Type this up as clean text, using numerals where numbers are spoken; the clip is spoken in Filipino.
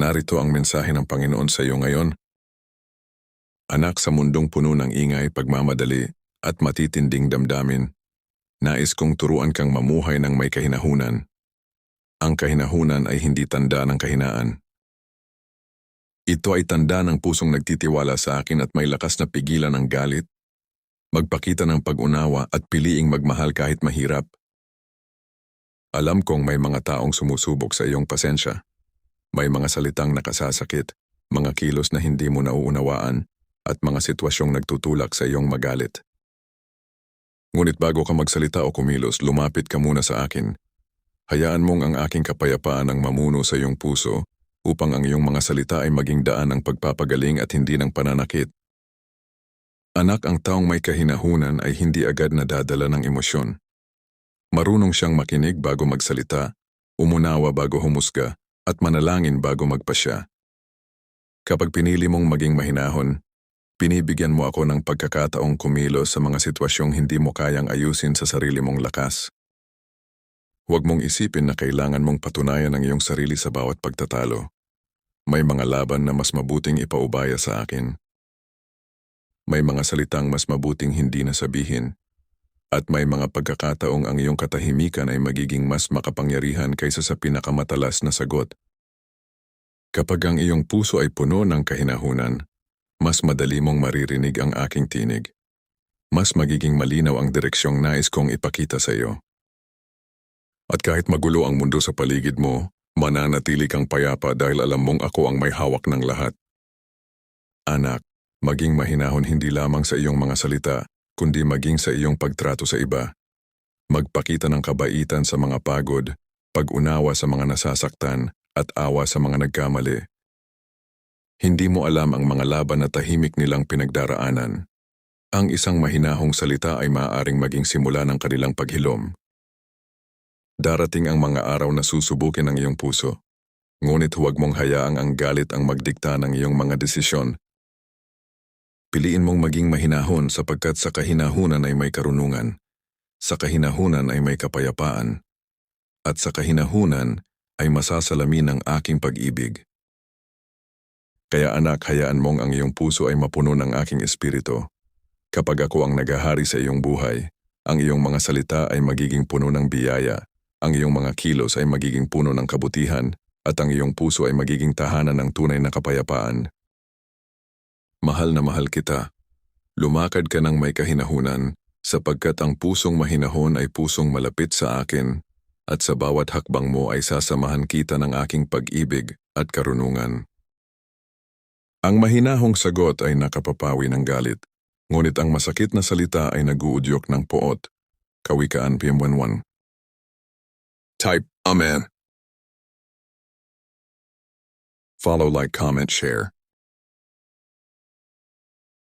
Narito ang mensahe ng Panginoon sa iyo ngayon. Anak, sa mundong puno ng ingay, pagmamadali, at matitinding damdamin, nais kong turuan kang mamuhay ng may kahinahunan. Ang kahinahunan ay hindi tanda ng kahinaan. Ito ay tanda ng pusong nagtitiwala sa akin at may lakas na pigilan ng galit, magpakita ng pag-unawa at piliing magmahal kahit mahirap. Alam kong may mga taong sumusubok sa iyong pasensya. May mga salitang nakasasakit, mga kilos na hindi mo nauunawaan, at mga sitwasyong nagtutulak sa iyong magalit. Ngunit bago ka magsalita o kumilos, lumapit ka muna sa akin. Hayaan mong ang aking kapayapaan ang mamuno sa iyong puso upang ang iyong mga salita ay maging daan ng pagpapagaling at hindi ng pananakit. Anak, ang taong may kahinahunan ay hindi agad nadadala ng emosyon. Marunong siyang makinig bago magsalita, umunawa bago humusga, at manalangin bago magpasya. Kapag pinili mong maging mahinahon, binibigyan mo ako ng pagkakataong kumilos sa mga sitwasyong hindi mo kayang ayusin sa sarili mong lakas. Huwag mong isipin na kailangan mong patunayan ang iyong sarili sa bawat pagtatalo. May mga laban na mas mabuting ipaubaya sa akin. May mga salitang mas mabuting hindi na sabihin. At may mga pagkakataong ang iyong katahimikan ay magiging mas makapangyarihan kaysa sa pinakamatalas na sagot. Kapag ang iyong puso ay puno ng kahinahunan, mas madali mong maririnig ang aking tinig. Mas magiging malinaw ang direksyong nais kong ipakita sa iyo. At kahit magulo ang mundo sa paligid mo, mananatili kang payapa dahil alam mong ako ang may hawak ng lahat. Anak, maging mahinahon hindi lamang sa iyong mga salita, kundi maging sa iyong pagtrato sa iba. Magpakita ng kabaitan sa mga pagod, pag-unawa sa mga nasasaktan, at awa sa mga nagkamali. Hindi mo alam ang mga laban na tahimik nilang pinagdaraanan. Ang isang mahinahong salita ay maaaring maging simula ng kanilang paghilom. Darating ang mga araw na susubukin ang iyong puso. Ngunit huwag mong hayaang ang galit ang magdikta ng iyong mga desisyon. Piliin mong maging mahinahon sapagkat sa kahinahunan ay may karunungan, sa kahinahunan ay may kapayapaan, at sa kahinahunan ay masasalamin ng aking pag-ibig. Kaya anak, hayaan mong ang iyong puso ay mapuno ng aking espiritu. Kapag ako ang naghahari sa iyong buhay, ang iyong mga salita ay magiging puno ng biyaya, ang iyong mga kilos ay magiging puno ng kabutihan, at ang iyong puso ay magiging tahanan ng tunay na kapayapaan. Mahal na mahal kita. Lumakad ka ng may kahinahunan, sapagkat ang pusong mahinahon ay pusong malapit sa akin, at sa bawat hakbang mo ay sasamahan kita ng aking pag-ibig at karunungan. Ang mahinahong sagot ay nakapapawi ng galit, ngunit ang masakit na salita ay naguudyok ng poot. Kawikaan PM11. Type Amen. Follow, like, comment, share.